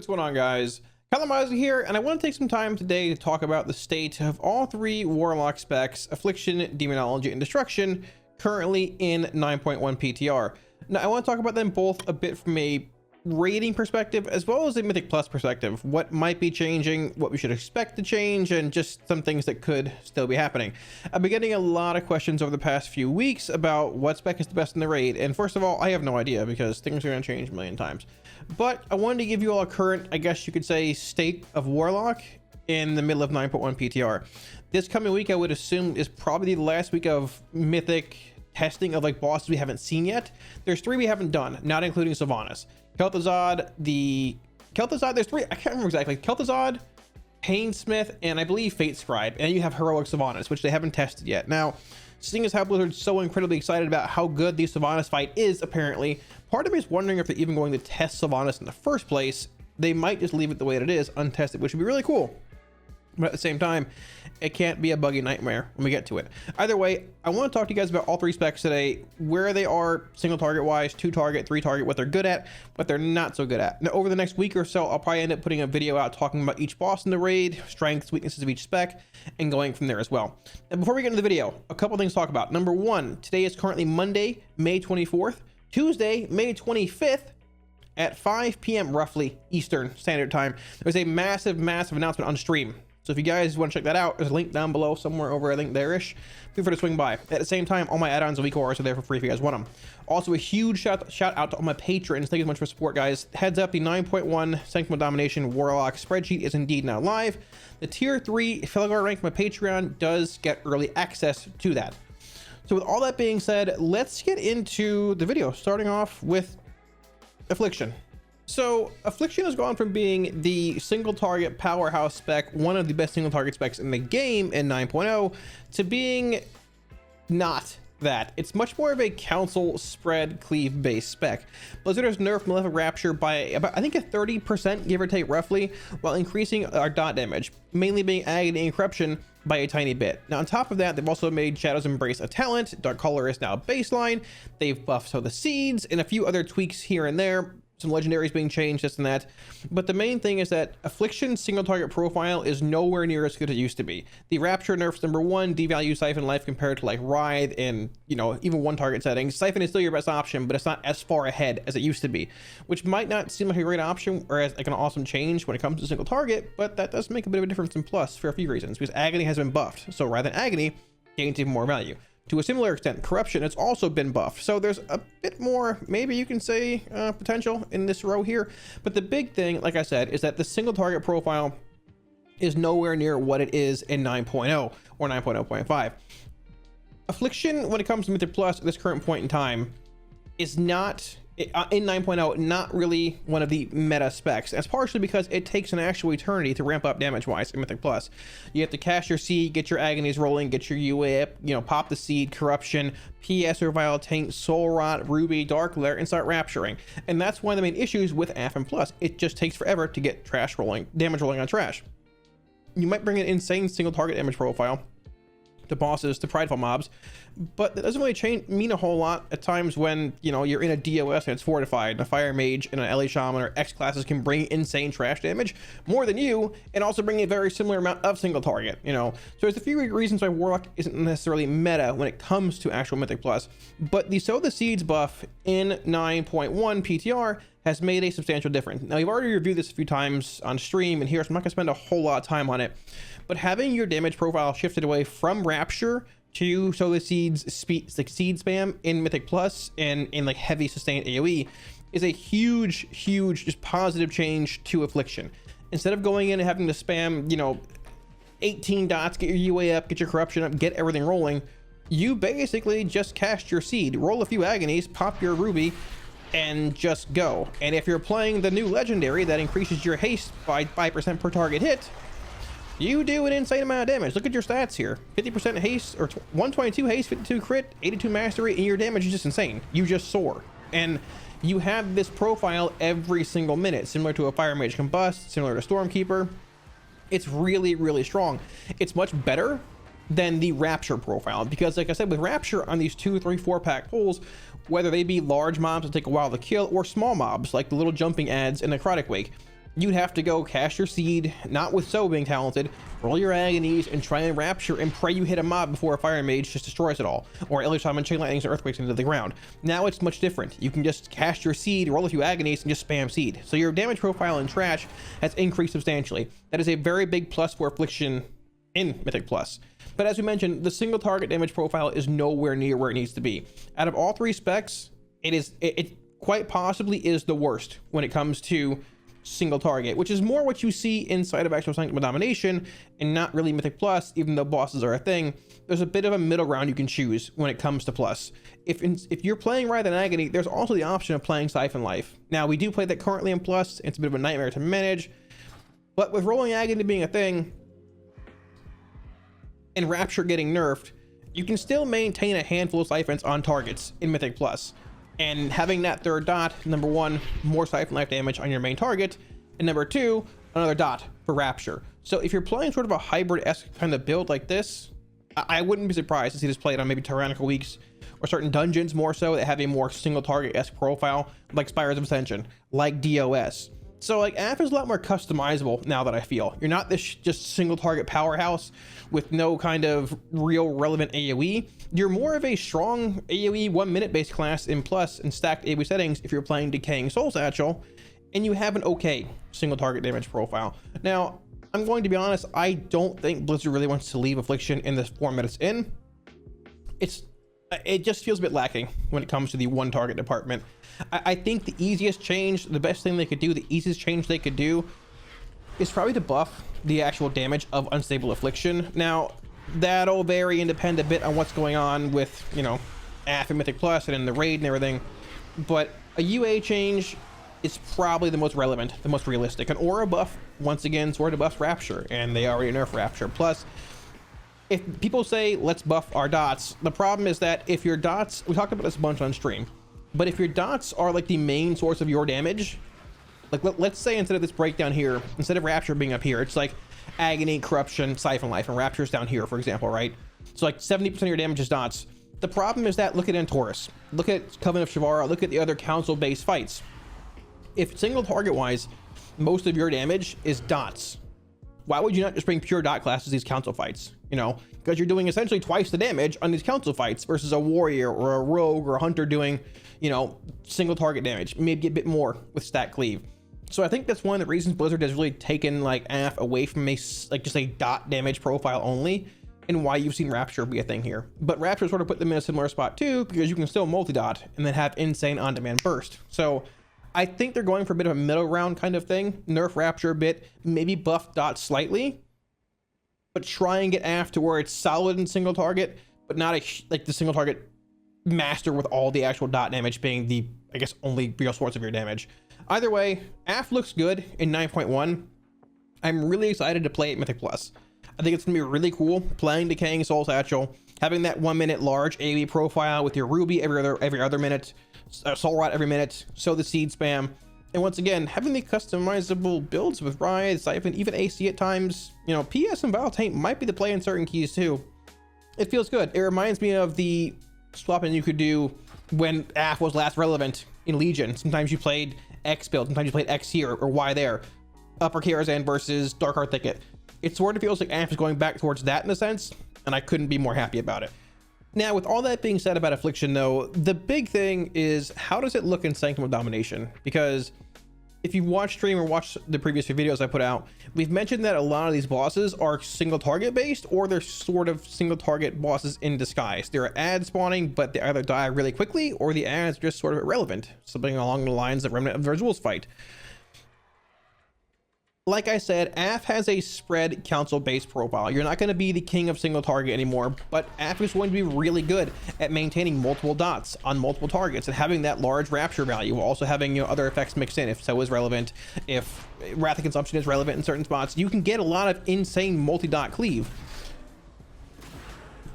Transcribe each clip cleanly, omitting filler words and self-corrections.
What's going on, guys? Kalamazi here, and I want to take some time today to talk about the state of all three Warlock specs, Affliction, Demonology, and Destruction, currently in 9.1 PTR. Now, I want to talk about them both a bit from a rating perspective, as well as a Mythic Plus perspective. What might be changing, what we should expect to change, and just some things that could still be happening. I've been getting a lot of questions over the past few weeks about what spec is the best in the raid, and first of all, I have no idea because things are going to change a million times. But I wanted to give you all a current, I guess you could say, state of Warlock in the middle of 9.1 PTR. This coming week, I would assume, is probably the last week of Mythic testing of like bosses we haven't seen yet. There's three we haven't done, not including Sylvanas. Kel'Thuzad, there's three, I can't remember exactly. Kel'Thuzad, Painsmith, and I believe Fate Scribe. And you have Heroic Sylvanas, which they haven't tested yet. Now, seeing as how Blizzard's so incredibly excited about how good the Sylvanas fight is, apparently, part of me is wondering if they're even going to test Sylvanas in the first place. They might just leave it the way it is, untested, which would be really cool. But at the same time, it can't be a buggy nightmare when we get to it. Either way, I want to talk to you guys about all three specs today, where they are single target wise, 2 target, 3 target, what they're good at, what they're not so good at. Now, over the next week or so, I'll probably end up putting a video out talking about each boss in the raid, strengths, weaknesses of each spec, and going from there as well. Now, before we get into the video, a couple things to talk about. Number one, today is currently Monday, May 24th, Tuesday, May 25th, at 5 p.m. roughly Eastern Standard Time. There's a massive announcement on stream. So if you guys want to check that out, there's a link down below somewhere over, I think, there-ish. Feel free to swing by. At the same time, all my add-ons and week orders are there for free if you guys want them. Also, a huge shout out to all my patrons. Thank you so much for support, guys. Heads up, the 9.1 Sanctum of Domination Warlock spreadsheet is indeed now live. The Tier 3 Felgar rank on my Patreon does get early access to that. So with all that being said, let's get into the video, starting off with Affliction. So Affliction has gone from being the single target powerhouse spec, one of the best single target specs in the game in 9.0, to being not that. It's much more of a council spread cleave based spec. Blizzard has nerfed Malefic Rapture by about, I think, a 30%, give or take roughly, while increasing our dot damage, mainly being Agony and Corruption by a tiny bit. Now, on top of that, they've also made Shadow's Embrace a talent. Dark Color is now baseline. They've buffed Sow the Seeds and a few other tweaks here and there. Some legendaries being changed, this and that, but the main thing is that Affliction's single target profile is nowhere near as good as it used to be. The Rapture nerfs, number one, devalues Siphon life compared to like Writhe and, you know, even one target settings. Siphon is still your best option, but it's not as far ahead as it used to be, which might not seem like a great option or as like an awesome change when it comes to single target, but that does make a bit of a difference in plus for a few reasons, because Agony has been buffed, so rather than Agony gains even more value. To a similar extent, Corruption has also been buffed, so there's a bit more, maybe you can say, potential in this row here. But the big thing, like I said, is that the single target profile is nowhere near what it is in 9.0 or 9.0.5. Affliction, when it comes to Mythic Plus at this current point in time, is not in 9.0 not really one of the meta specs. That's partially because it takes an actual eternity to ramp up damage wise in Mythic Plus. You have to cast your seed, get your agonies rolling, get your UA up, you know, pop the seed, Corruption, PS or Vile Taint, Soul Rot, Ruby, Dark Lair, and start rapturing. And that's one of the main issues with Affliction Plus. It just takes forever to get damage rolling on trash. You might bring an insane single target damage profile to bosses, to prideful mobs, but that doesn't really mean a whole lot at times when, you know, you're in a DOS and it's fortified, and a Fire Mage and an LA Shaman or X classes can bring insane trash damage more than you, and also bring a very similar amount of single target, you know. So there's a few reasons why Warlock isn't necessarily meta when it comes to actual Mythic Plus, but the Sow the Seeds buff in 9.1 PTR has made a substantial difference. Now, we've already reviewed this a few times on stream and here, so I'm not gonna spend a whole lot of time on it, but having your damage profile shifted away from Rapture to Sow the Seeds like seed spam in Mythic Plus and in like heavy sustained AoE is a huge just positive change to Affliction. Instead of going in and having to spam, you know, 18 dots, get your UA up, get your Corruption up, get everything rolling, you basically just cast your seed, roll a few agonies, pop your Ruby, and just go. And if you're playing the new legendary that increases your haste by 5% per target hit, you do an insane amount of damage. Look at your stats here. 50% haste, or 122 haste, 52 crit, 82 mastery, and your damage is just insane. You just soar. And you have this profile every single minute, similar to a Fire Mage Combust, similar to Stormkeeper. It's really strong. It's much better than the Rapture profile, because like I said, with Rapture on these 2, 3, 4 pack pulls, whether they be large mobs that take a while to kill or small mobs like the little jumping ads in Necrotic Wake, you'd have to go cast your seed, not with so being talented, roll your agonies, and try and rapture and pray you hit a mob before a fire mage just destroys it all, or at least summon chain lightnings and earthquakes into the ground. Now it's much different. You can just cast your seed, roll a few agonies, and just spam seed. So your damage profile in trash has increased substantially. That is a very big plus for Affliction in Mythic Plus. But as we mentioned, the single target damage profile is nowhere near where it needs to be. Out of all three specs, it quite possibly is the worst when it comes to single target, which is more what you see inside of actual Sanctum of Domination and not really Mythic Plus, even though bosses are a thing. There's a bit of a middle ground you can choose when it comes to Plus. If you're playing Wrath and Agony, there's also the option of playing Siphon Life. Now, we do play that currently in Plus. It's a bit of a nightmare to manage, but with Rolling Agony being a thing and Rapture getting nerfed, you can still maintain a handful of Siphons on targets in Mythic Plus. And having that third dot, number one, more Siphon Life damage on your main target, and number two, another dot for Rapture. So if you're playing sort of a hybrid-esque kind of build like this, I wouldn't be surprised to see this played on maybe Tyrannical Weeks or certain dungeons more so that have a more single target-esque profile, like Spires of Ascension, like DOS. So like AF is a lot more customizable now that I feel. You're not this just single target powerhouse with no kind of real relevant AoE. You're more of a strong AoE 1 minute based class in Plus and stacked AoE settings if you're playing Decaying Soul Satchel, and you have an okay single target damage profile. Now, I'm going to be honest, I don't think Blizzard really wants to leave Affliction in this format it's in. It just feels a bit lacking when it comes to the one target department. I think the easiest change, the best thing they could do, the easiest change they could do is probably to buff the actual damage of Unstable Affliction. Now, that'll vary and depend a bit on what's going on with, you know, AF and Mythic Plus and in the raid and everything. But a UA change is probably the most relevant, the most realistic. An aura buff, once again, sort of buffs Rapture, and they already nerf Rapture. Plus, if people say, let's buff our dots, the problem is that if your dots, we talked about this a bunch on stream, but if your dots are like the main source of your damage, like let's say instead of this breakdown here, instead of Rapture being up here, it's like Agony, Corruption, Siphon Life, and Rapture's down here, for example, right? So like 70% of your damage is dots. The problem is that, look at Antorus, look at Covenant of Shavara, look at the other council-based fights. If single target-wise, most of your damage is dots, why would you not just bring pure dot classes to these council fights? You know, because you're doing essentially twice the damage on these council fights versus a warrior or a rogue or a hunter doing, you know, single target damage, maybe a bit more with stat cleave. So I think that's one of the reasons Blizzard has really taken like AF away from a like just a dot damage profile only, and why you've seen Rapture be a thing here. But Rapture sort of put them in a similar spot too, because you can still multi-dot and then have insane on-demand burst. So I think they're going for a bit of a middle ground kind of thing. Nerf Rapture a bit, maybe buff dot slightly, but try and get AF to where it's solid in single target, but not like the single target master with all the actual dot damage being the, I guess, only real source of your damage. Either way, AF looks good in 9.1. I'm really excited to play it Mythic Plus. I think it's gonna be really cool playing Decaying Soul Satchel, having that 1 minute large AoE profile with your Ruby every other minute, Soul Rot every minute, Sow the Seed spam, and once again having the customizable builds with Riot, Siphon, even AC at times. You know, PS and Valtaint might be the play in certain keys too. It feels good. It reminds me of the swapping you could do when AF was last relevant in Legion. Sometimes you played X build, sometimes you played X here or Y there. Upper Karazhan versus Darkheart Thicket. It sort of feels like AF is going back towards that in a sense, and I couldn't be more happy about it. Now, with all that being said about Affliction though, the big thing is, how does it look in Sanctum of Domination? Because if you watch stream or watch the previous few videos I put out, we've mentioned that a lot of these bosses are single target based, or they're sort of single target bosses in disguise. They're ad spawning, but they either die really quickly, or the ads are just sort of irrelevant, something along the lines of Remnant of Verzuul's fight. Like I said, AF has a spread council based profile. You're not going to be the king of single target anymore, but AF is going to be really good at maintaining multiple dots on multiple targets and having that large rapture value, while also having, you know, other effects mixed in if so is relevant, if Wrath of Consumption is relevant in certain spots. You can get a lot of insane multi-dot cleave.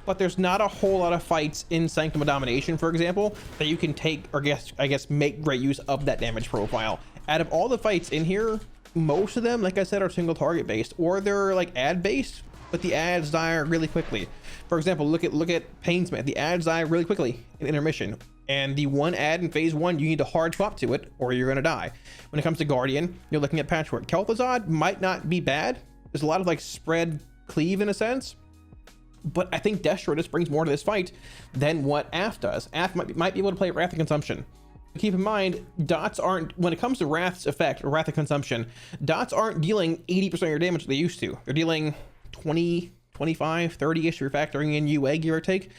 But there's not a whole lot of fights in Sanctum of Domination, for example, that you can take, or I guess make great use of that damage profile. Out of all the fights in here, most of them, like I said, are single target based, or they're like ad based, but the ads die really quickly. For example, look at Painsmith. The ads die really quickly in intermission. And the one ad in phase 1, you need to hard swap to it or you're going to die. When it comes to Guardian, you're looking at Patchwork. Kel'Thuzad might not be bad. There's a lot of like spread cleave in a sense. But I think Destro just brings more to this fight than what Aff does. Aff might be able to play Wrath of Consumption. But keep in mind, dots aren't, when it comes to Wrath's effect, or Wrath of Consumption, dots aren't dealing 80% of your damage they used to. They're dealing 20, 25, 30-ish if you're factoring in UA, give or take.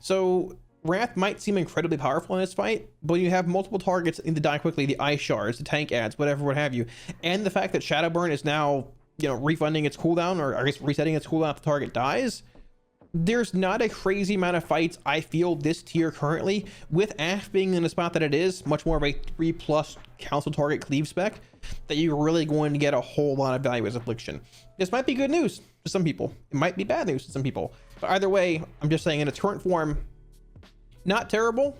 So Wrath might seem incredibly powerful in this fight, but when you have multiple targets in to die quickly, the ice shards, the tank ads, whatever, what have you, and the fact that Shadowburn is now, you know, refunding its cooldown, or I guess resetting its cooldown if the target dies, there's not a crazy amount of fights I feel this tier currently, with Aff being in the spot that it is, much more of a 3+ council target cleave spec, that you're really going to get a whole lot of value as Affliction. This might be good news to some people. It might be bad news to some people. But either way, I'm just saying in its current form, not terrible,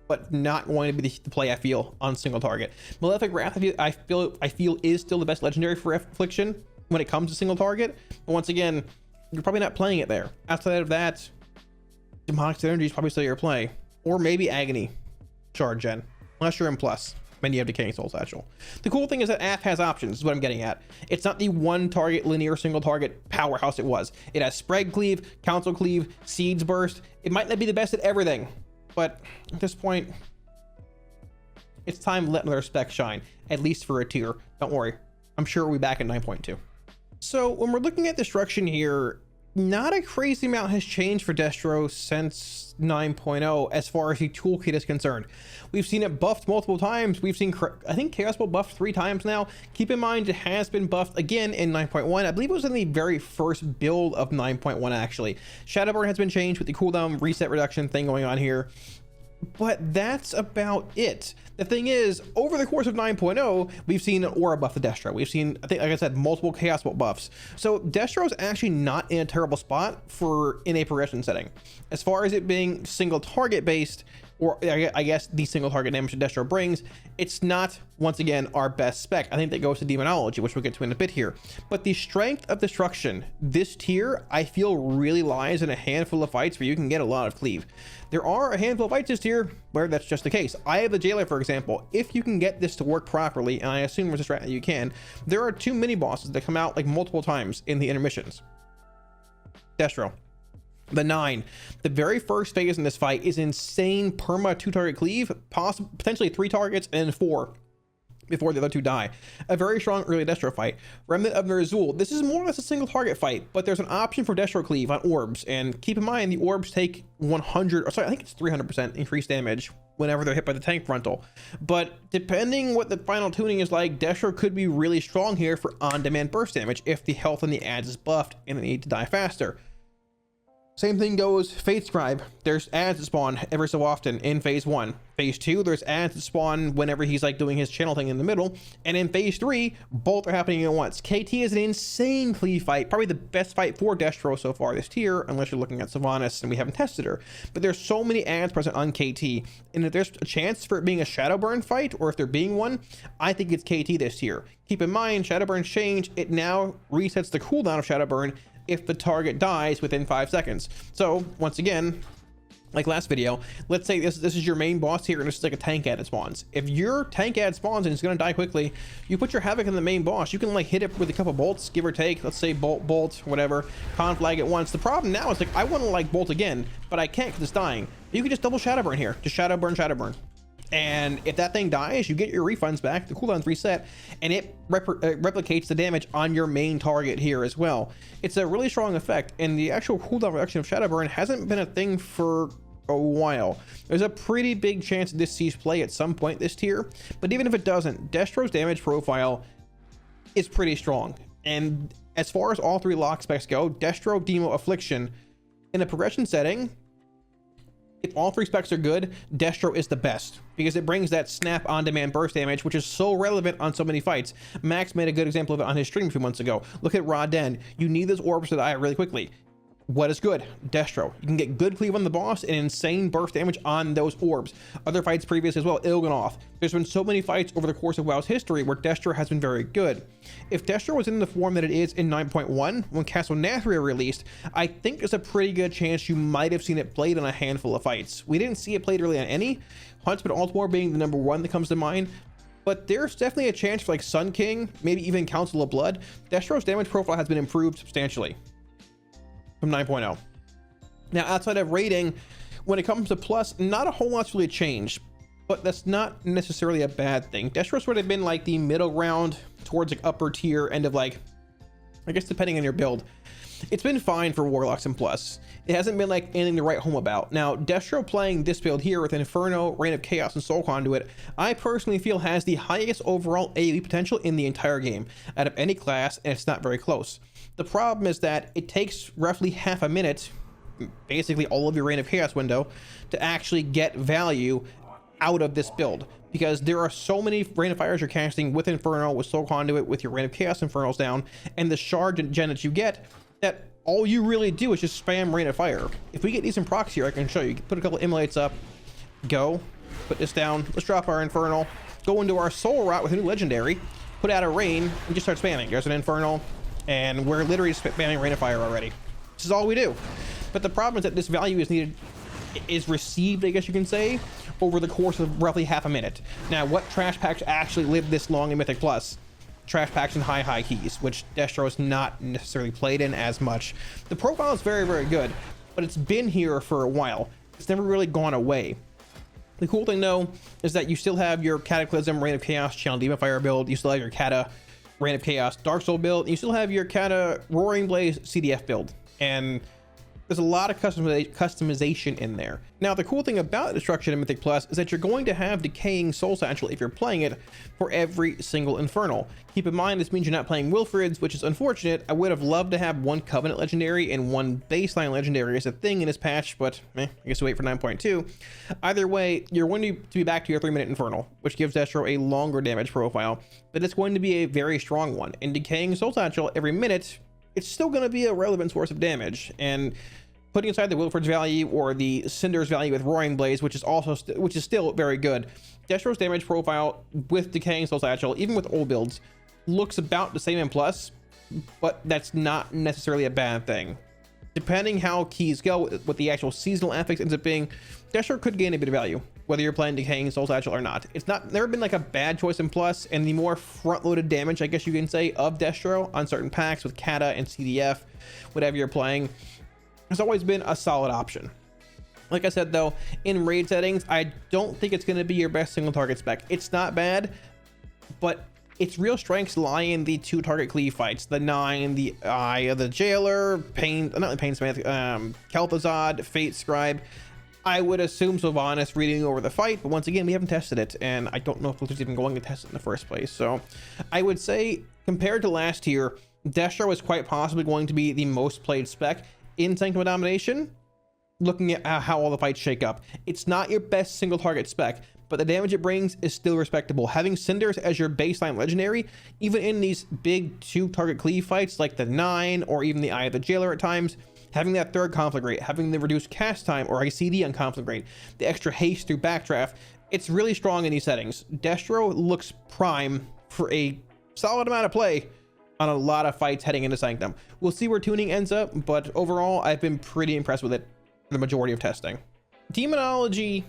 but not going to be the play I feel on single target. Malefic Wrath, I feel is still the best legendary for Affliction when it comes to single target. But once again, you're probably not playing it there. Outside of that, Demonic Energy is probably still your play. Or maybe Agony Shard Gen, unless you're in plus. Then you have Decaying Soul Satchel. The cool thing is that Aff has options, is what I'm getting at. It's not the one target linear single target powerhouse it was. It has Spread Cleave, Council Cleave, Seeds Burst. It might not be the best at everything, but at this point, it's time to let another spec shine, at least for a tier. Don't worry, I'm sure we'll be back at 9.2. So when we're looking at destruction here, not a crazy amount has changed for Destro since 9.0 as far as the toolkit is concerned. We've seen it buffed multiple times. We've seen, I think, Chaos Bolt buffed 3 times now. Keep in mind, it has been buffed again in 9.1. I believe it was in the very first build of 9.1, actually. Shadowburn has been changed with the cooldown reset reduction thing going on here. But that's about it. The thing is, over the course of 9.0, we've seen an aura buff to Destro. We've seen, I think, like I said, multiple Chaos Bolt buffs. So Destro's actually not in a terrible spot for in a progression setting. As far as it being single target based, or I guess the single target damage that Destro brings, it's not, once again, our best spec. I think that goes to Demonology, which we'll get to in a bit here. But the strength of destruction, this tier, I feel really lies in a handful of fights where you can get a lot of cleave. There are a handful of fights this tier where that's just the case. I have the Jailer, for example. If you can get this to work properly, and I assume there's a strat that you can, there are 2 mini bosses that come out like multiple times in the intermissions. Destro. The 9, the very first phase in this fight is insane perma 2-target cleave, potentially 3 targets and 4 before the other 2 die. A very strong early Destro fight. Remnant of Ner'zhul, this is more or less a single target fight, but there's an option for Destro cleave on orbs, and keep in mind the orbs take 100, or sorry, I think it's 300% increased damage whenever they're hit by the tank frontal. But depending what the final tuning is like, Destro could be really strong here for on-demand burst damage if the health in the ads is buffed and they need to die faster. Same thing goes Fate Scribe. There's ads that spawn every so often in phase 1. Phase 2, there's ads that spawn whenever he's like doing his channel thing in the middle. And in phase 3, both are happening at once. KT is an insane cleave fight, probably the best fight for Destro so far this tier, unless you're looking at Sylvanas and we haven't tested her. But there's so many ads present on KT, and if there's a chance for it being a Shadowburn fight, or if there being one, I think it's KT this tier. Keep in mind, Shadowburn's change, it now resets the cooldown of Shadowburn if the target dies within 5 seconds. So once again, like last video, let's say this is your main boss here and this is like a tank ad that spawns. If your tank ad spawns and it's gonna die quickly, you put your Havoc in the main boss. You can like hit it with a couple bolts, give or take. Let's say bolt, whatever, conflag it once. The problem now is like I want to like bolt again, but I can't because it's dying. You can just double Shadowburn here, just Shadowburn. And if that thing dies, you get your refunds back, the cooldown's reset, and it replicates the damage on your main target here as well. It's a really strong effect, and the actual cooldown reduction of Shadowburn hasn't been a thing for a while. There's a pretty big chance this sees play at some point this tier, but even if it doesn't, Destro's damage profile is pretty strong. And as far as all 3 lock specs go, Destro, Demo, Affliction, in a progression setting, if all 3 specs are good, Destro is the best because it brings that snap on-demand burst damage, which is so relevant on so many fights. Max made a good example of it on his stream a few months ago. Look at Raw Den. You need those orbs to die really quickly. What is good? Destro. You can get good cleave on the boss and insane burst damage on those orbs. Other fights previous as well, Il'gynoth. There's been so many fights over the course of WoW's history where Destro has been very good. If Destro was in the form that it is in 9.1, when Castle Nathria released, I think there's a pretty good chance you might have seen it played on a handful of fights. We didn't see it played really on any, Huntsman Altamore being the number one that comes to mind, but there's definitely a chance for like Sun King, maybe even Council of Blood. Destro's damage profile has been improved substantially from 9.0. Now, outside of rating, when it comes to plus, not a whole lot's really changed, but that's not necessarily a bad thing. Destro's would have been like the middle ground towards like upper tier end of like, I guess depending on your build. It's been fine for Warlocks and plus. It hasn't been like anything to write home about. Now, Destro playing this build here with Inferno, Reign of Chaos, and Soul Conduit, I personally feel has the highest overall AoE potential in the entire game out of any class, and it's not very close. The problem is that it takes roughly half a minute, basically all of your Reign of Chaos window, to actually get value out of this build, because there are so many Rain of Fires you're casting with Inferno, with Soul Conduit, with your Reign of Chaos Infernals down, and the shard gen that you get, that all you really do is just spam Rain of Fire. If we get decent procs here, I can show you. Put a couple immolates up, go, put this down, let's drop our Infernal, go into our Soul Rot with a new Legendary, put out a Rain, and just start spamming. There's an Infernal, and we're literally spamming Rain of Fire already. This is all we do. But the problem is that this value is received, I guess you can say, over the course of roughly half a minute. Now, what trash packs actually live this long in Mythic Plus? Trash packs and high keys, which Destro is not necessarily played in as much. The profile is very, very good, but it's been here for a while. It's never really gone away. The cool thing though is that you still have your Cataclysm, Reign of Chaos, Channel Demon Fire build. You still have your Kata, Reign of Chaos, Dark Soul build. And you still have your Kata, Roaring Blaze, CDF build. And there's a lot of customization in there. Now, the cool thing about Destruction in Mythic Plus is that you're going to have Decaying Soul Satchel if you're playing it for every single Infernal. Keep in mind, this means you're not playing Wilfrid's, which is unfortunate. I would have loved to have one Covenant Legendary and one Baseline Legendary as a thing in this patch, but I guess we'll wait for 9.2. Either way, you're going to be back to your 3-minute Infernal, which gives Destro a longer damage profile, but it's going to be a very strong one. And Decaying Soul Satchel every minute, it's still going to be a relevant source of damage. And putting aside the Wilfrid's value or the Cinder's value with Roaring Blaze, which is still very good, Destro's damage profile with Decaying Soul Satchel, even with old builds, looks about the same in plus, but that's not necessarily a bad thing. Depending how keys go, what the actual seasonal affix ends up being, Destro could gain a bit of value, whether you're playing Decaying Soul Satchel or not. It's never been like a bad choice in plus, and the more front-loaded damage, I guess you can say, of Destro on certain packs with Kata and CDF, whatever you're playing, has always been a solid option. Like I said though, in raid settings, I don't think it's going to be your best single target spec. It's not bad, but its real strengths lie in the 2 target cleave fights, the 9, the Eye of the Jailer, Kel'Thuzad, Fate Scribe. I would assume Sylvanas reading over the fight, but once again, we haven't tested it, and I don't know if Blizzard's even going to test it in the first place. So I would say, compared to last year, Destro is quite possibly going to be the most played spec in Sanctum of Domination, looking at how all the fights shake up. It's not your best single target spec, but the damage it brings is still respectable. Having Cinders as your baseline legendary, even in these big 2 target cleave fights like the 9 or even the Eye of the Jailer at times, having that 3rd conflict rate, having the reduced cast time or ICD on conflict rate, the extra haste through backdraft, it's really strong in these settings. Destro looks prime for a solid amount of play on a lot of fights heading into Sanctum. We'll see where tuning ends up, but overall, I've been pretty impressed with it for the majority of testing. Demonology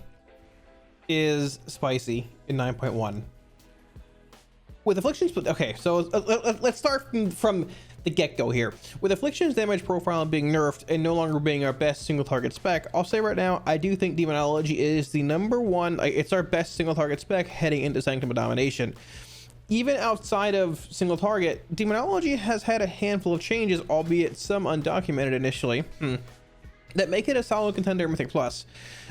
is spicy in 9.1. With Afflictions, okay, so let's start from the get-go here. With Affliction's damage profile being nerfed and no longer being our best single target spec, I'll say right now, I do think Demonology is the number one, it's our best single target spec heading into Sanctum of Domination. Even outside of single target, Demonology has had a handful of changes, albeit some undocumented initially, that make it a solid contender in Mythic Plus.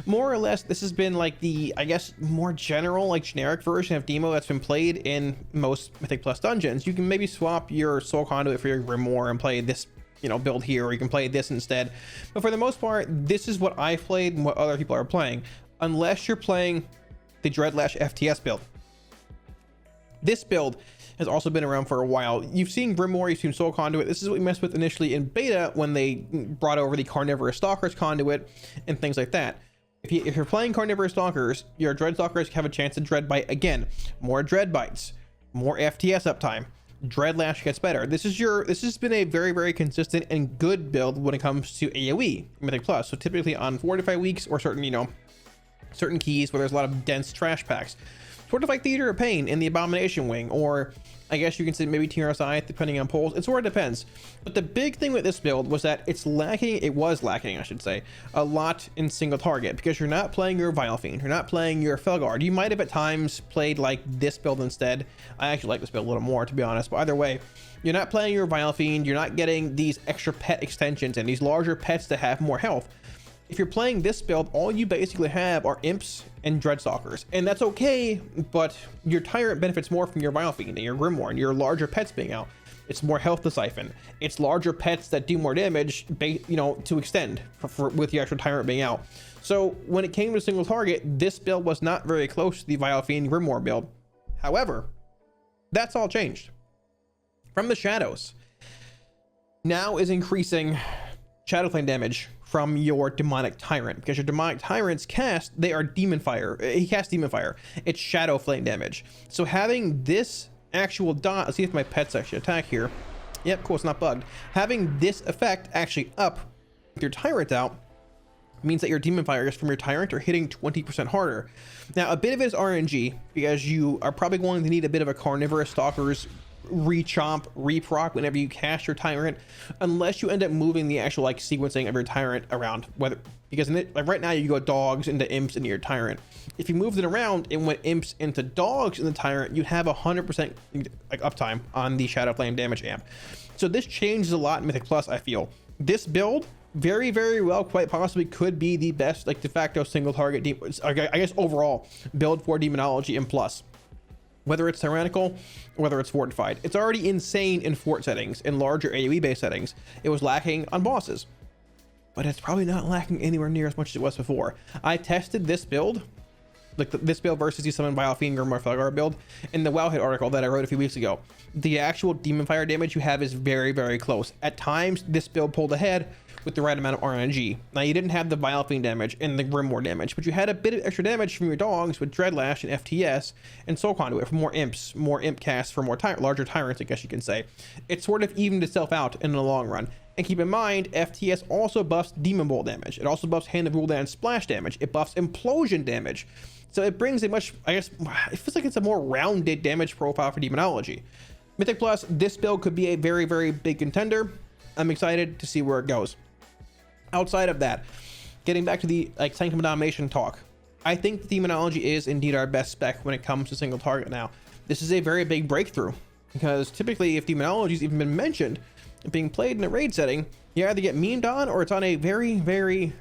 More or less, this has been like the, I guess, more general, like generic version of Demo that's been played in most Mythic Plus dungeons. You can maybe swap your Soul Conduit for your Grimoire and play this, build here, or you can play this instead. But for the most part, this is what I've played and what other people are playing, unless you're playing the Dreadlash FTS build. This build has also been around for a while. You've seen Grimoire, you've seen Soul Conduit. This is what we messed with initially in beta when they brought over the Carnivorous Stalkers Conduit and things like that. If you're playing Carnivorous Stalkers, your Dread Stalkers have a chance to Dread Bite again. More Dread Bites, more FTS uptime. Dread Lash gets better. This has been a very, very consistent and good build when it comes to AoE Mythic Plus. So typically on 4 to 5 weeks or certain, you know, certain keys where there's a lot of dense trash packs, sort of like Theater of Pain in the Abomination Wing, or I guess you can say maybe TRSI, depending on polls. It sort of depends. But the big thing with this build was that it was lacking, I should say, a lot in single target, because you're not playing your Vile Fiend, you're not playing your Felguard. You might have at times played like this build instead. I actually like this build a little more, to be honest, but either way, you're not playing your Vile Fiend, you're not getting these extra pet extensions and these larger pets to have more health. If you're playing this build, all you basically have are Imps and Dreadstalkers, and that's okay, but your Tyrant benefits more from your Vile Fiend and your Grimoire and your larger pets being out. It's more health to siphon. It's larger pets that do more damage, you know, to extend with the actual Tyrant being out. So when it came to single target, this build was not very close to the Vile Fiend Grimoire build. However, that's all changed. From the Shadows, now is increasing Shadow Flame damage from your Demonic Tyrant, because your Demonic Tyrants they are Demon Fire. He casts Demon Fire. It's Shadow Flame damage. So having this actual dot, let's see if my pets actually attack here. Yep, cool, it's not bugged. Having this effect actually up with your Tyrant out means that your Demon Fires from your Tyrant are hitting 20% harder. Now, a bit of it is RNG, because you are probably going to need a bit of a Carnivorous Stalker's rechomp, reproc whenever you cast your Tyrant, unless you end up moving the actual like sequencing of your Tyrant around, because in it, like right now you go dogs into Imps into your Tyrant. If you moved it around and went Imps into dogs in the Tyrant, you'd have 100% like uptime on the Shadow Flame damage amp. So this changes a lot in Mythic Plus. I feel this build very, very well quite possibly could be the best like de facto single target I guess overall build for Demonology and Plus. Whether it's Tyrannical, whether it's Fortified. It's already insane in fort settings, in larger AoE based settings. It was lacking on bosses, but it's probably not lacking anywhere near as much as it was before. I tested this build, like this build versus the Summon Vile Fiend Grimoire Felguard build, in the Wowhit article that I wrote a few weeks ago. The actual Demon Fire damage you have is very, very close. At times, this build pulled ahead with the right amount of RNG. Now, you didn't have the Vile Fiend damage and the Grimoire damage, but you had a bit of extra damage from your dogs with Dreadlash and FTS and Soul Conduit for more Imps, more Imp casts for more larger Tyrants, I guess you can say. It sort of evened itself out in the long run. And keep in mind, FTS also buffs Demon Bolt damage. It also buffs Hand of Gul'dan splash damage. It buffs Implosion damage. So it brings a much, I guess, it feels like it's a more rounded damage profile for Demonology. Mythic Plus, this build could be a very, very big contender. I'm excited to see where it goes. Outside of that, getting back to the Sanctum of Domination talk, I think Demonology is indeed our best spec when it comes to single target now. This is a very big breakthrough, because typically if Demonology's even been mentioned being played in a raid setting, you either get memed on or it's on a very, very,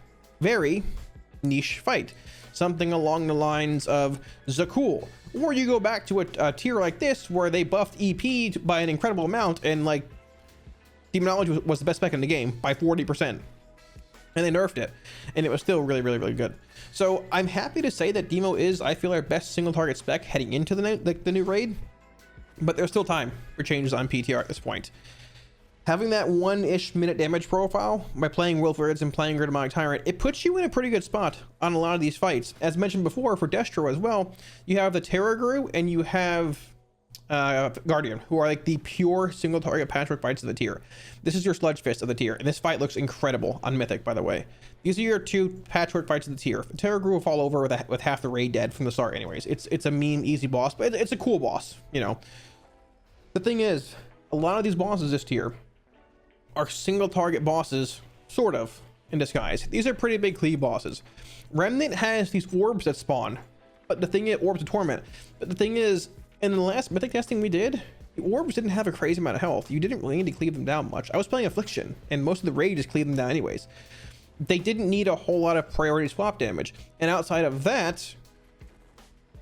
very niche fight. Something along the lines of Zakul. Or you go back to a tier like this where they buffed EP by an incredible amount, and like Demonology was the best spec in the game by 40%. And they nerfed it, and it was still really, really, really good. So I'm happy to say that Demo is, I feel, our best single target spec heading into the new raid, but there's still time for changes on PTR at this point. Having that 1-ish minute damage profile by playing Wilfrids and playing your Demonic Tyrant, it puts you in a pretty good spot on a lot of these fights. As mentioned before, for Destro as well, you have the Terror Guru and you have Guardian, who are like the pure single target patchwork fights of the tier. This is your Sludge Fist of the tier, and this fight looks incredible on Mythic, by the way. These are your two patchwork fights of the tier. Terror Guru will fall over with half the raid dead from the start anyways. It's a meme easy boss, but it's a cool boss, you know. The thing is, a lot of these bosses this tier are single target bosses, sort of, in disguise. These are pretty big cleave bosses. Remnant has these orbs that spawn, but the thing is, orbs of torment. But the thing is, in the last Mythic testing we did, the orbs didn't have a crazy amount of health. You didn't really need to cleave them down much. I was playing Affliction, and most of the raid just cleaved them down anyways. They didn't need a whole lot of priority swap damage. And outside of that,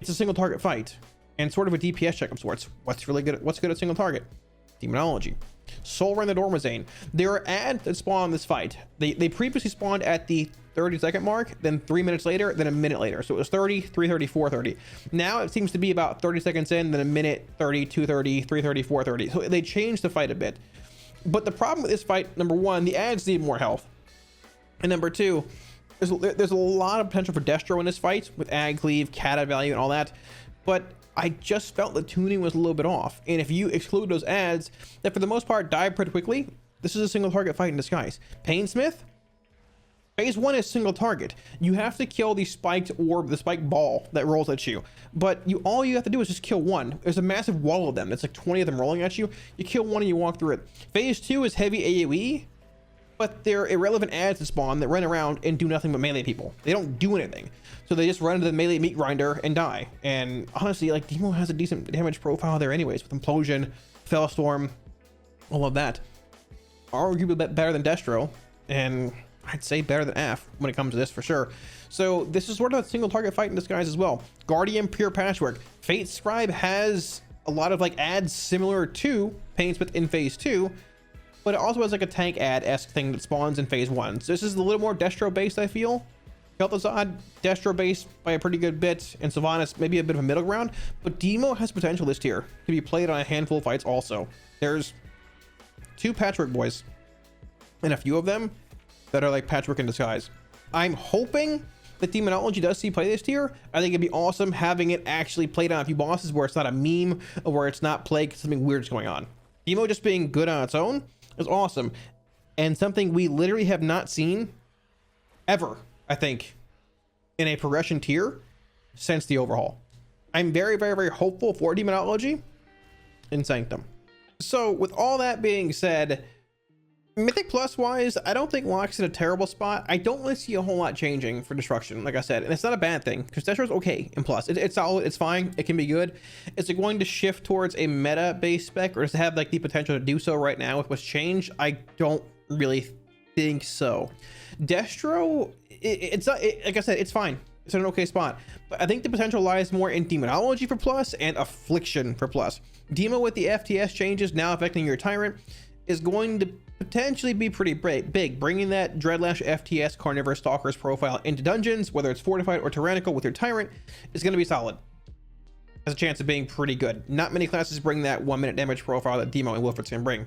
it's a single target fight, and sort of a DPS check of sorts. What's good at single target? Demonology. Soul Rend the Dormazane. There are ads that spawn on this fight. They previously spawned at the 30-second mark, then 3 minutes later, then a minute later. So it was 30, 3:30, 4:30. Now it seems to be about 30 seconds in, then a minute, 30, 2:30, 3:30, 4:30. So they changed the fight a bit. But the problem with this fight, number one, the ads need more health. And number two, there's a lot of potential for Destro in this fight with ag cleave, cata value, and all that. But I just felt the tuning was a little bit off. And if you exclude those ads that for the most part die pretty quickly, this is a single target fight in disguise. Painsmith, phase 1 is single target. You have to kill the spiked orb, the spiked ball that rolls at you. But all you have to do is just kill one. There's a massive wall of them. It's like 20 of them rolling at you. You kill one and you walk through it. Phase 2 is heavy AoE, but they're irrelevant ads that spawn that run around and do nothing but melee people. They don't do anything. So they just run into the melee meat grinder and die. And honestly, like, Demo has a decent damage profile there anyways, with Implosion, Fellstorm, all of that. Arguably better than Destro, and I'd say better than Aff when it comes to this for sure. So this is sort of a single target fight in disguise as well. Guardian, pure patchwork. Fate Scribe has a lot of like ads similar to Painsmith in phase 2, but it also has like a tank ad-esque thing that spawns in phase 1. So this is a little more Destro based, I feel. Kel'Thuzad, Destro based by a pretty good bit, and Sylvanas maybe a bit of a middle ground, but Demo has potential this tier to be played on a handful of fights also. There's 2 patchwork boys and a few of them that are like patchwork in disguise. I'm hoping that Demonology does see play this tier. I think it'd be awesome having it actually played on a few bosses where it's not a meme or where it's not played because something weird's going on. Demo just being good on its own is awesome, and something we literally have not seen ever, I think, in a progression tier since the overhaul. I'm very, very, very hopeful for Demonology in Sanctum. So with all that being said, Mythic Plus wise, I don't think Lock's in a terrible spot. I don't really see a whole lot changing for Destruction, like I said, and it's not a bad thing because Destro's okay in Plus. It's solid, it's fine, it can be good. Is it going to shift towards a meta based spec, or does it have like the potential to do so right now with what's changed? I don't really think so. Destro, it's not, like I said, it's fine. It's in an okay spot, but I think the potential lies more in Demonology for Plus and Affliction for Plus. Demo with the FTS changes now affecting your Tyrant is going to potentially be pretty big. Bringing that Dreadlash FTS Carnivorous Stalkers profile into dungeons, whether it's Fortified or Tyrannical with your Tyrant, is going to be solid. Has a chance of being pretty good. Not many classes bring that 1 minute damage profile that Demo and Wilfred's can bring.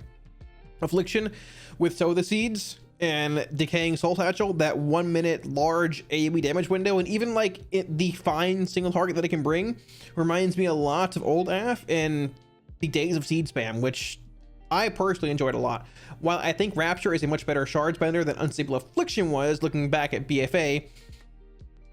Affliction with Sow the Seeds and Decaying Soul Satchel, that 1 minute large AoE damage window, and even like the fine single target that it can bring reminds me a lot of old Aff and the days of Seed Spam, which I personally enjoyed a lot. While I think Rapture is a much better shards bender than Unstable Affliction was, looking back at BFA,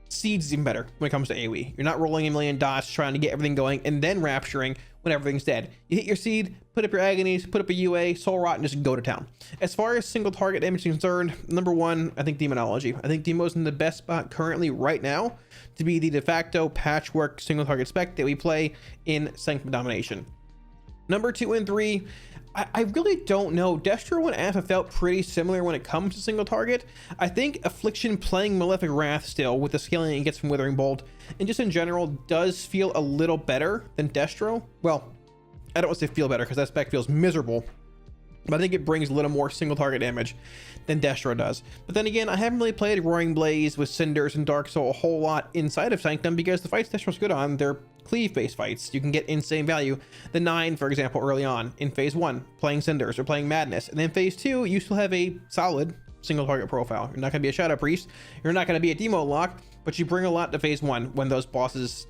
Seeds is even better when it comes to AoE. You're not rolling a million dots trying to get everything going and then rapturing when everything's dead. You hit your seed, put up your agonies, put up a UA, soul rot, and just go to town. As far as single target damage is concerned, number one, I think Demonology. I think Demo's in the best spot currently right now to be the de facto patchwork single target spec that we play in Sanctum Domination. Number 2 and 3, I really don't know. Destro and Aff have felt pretty similar when it comes to single target. I think Affliction playing Malefic Wrath still with the scaling it gets from Withering Bolt and just in general does feel a little better than Destro. Well, I don't want to say feel better because that spec feels miserable, but I think it brings a little more single target damage than Destro does. But then again, I haven't really played Roaring Blaze with Cinders and Dark Soul a whole lot inside of Sanctum because the fights Destro's good on, they're cleave-based fights. You can get insane value. The 9, for example, early on in phase 1, playing Cinders or playing Madness. And then phase 2, you still have a solid single target profile. You're not going to be a Shadow Priest. You're not going to be a Demo Lock, but you bring a lot to phase 1 when those bosses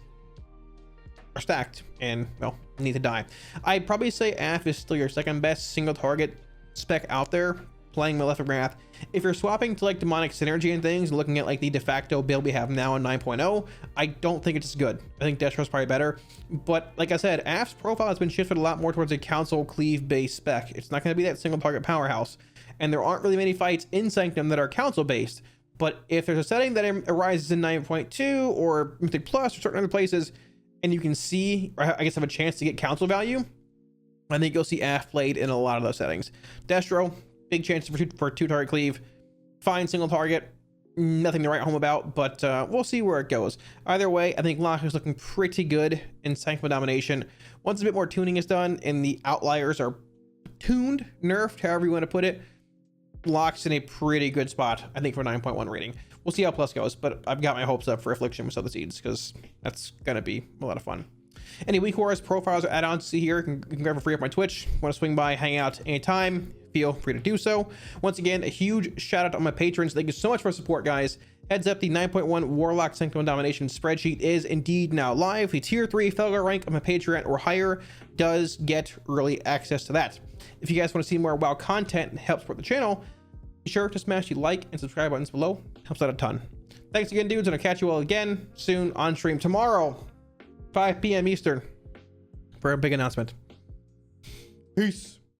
are stacked and, well, need to die. I'd probably say Aff is still your second best single target spec out there, playing Malefic Wrath. If you're swapping to like Demonic Synergy and things and looking at like the de facto build we have now in 9.0, I don't think it's as good. I think Destro's probably better, but like I said, Aff's profile has been shifted a lot more towards a council cleave based spec. It's not going to be that single target powerhouse, and there aren't really many fights in Sanctum that are council based. But if there's a setting that arises in 9.2 or Mythic Plus or certain other places, and you can see, or I guess have a chance to get council value, I think you'll see Aff played in a lot of those settings. Destro, big chance for two target cleave, fine single target, nothing to write home about, but we'll see where it goes. Either way, I think Locke is looking pretty good in Sanctum Domination. Once a bit more tuning is done and the outliers are tuned, nerfed, however you want to put it, Locke's in a pretty good spot, I think, for 9.1 rating. we'll see how plus goes, but I've got my hopes up for Affliction with Sow the Seeds, because that's gonna be a lot of fun. Any week wars, profiles, or add-ons to see here, you can grab for free off my Twitch. Want to swing by, hang out anytime, feel free to do so. Once again, a huge shout out to my patrons. Thank you so much for support, guys. Heads up, the 9.1 Warlock Sanctum and Domination spreadsheet is indeed now live. The tier 3 Felgar rank of my Patreon or higher does get early access to that. If you guys want to see more WoW content and help support the channel, be sure to smash the like and subscribe buttons below. Helps out a ton. Thanks again, dudes, and I'll catch you all again soon on stream tomorrow, 5 p.m. Eastern, for a big announcement. Peace.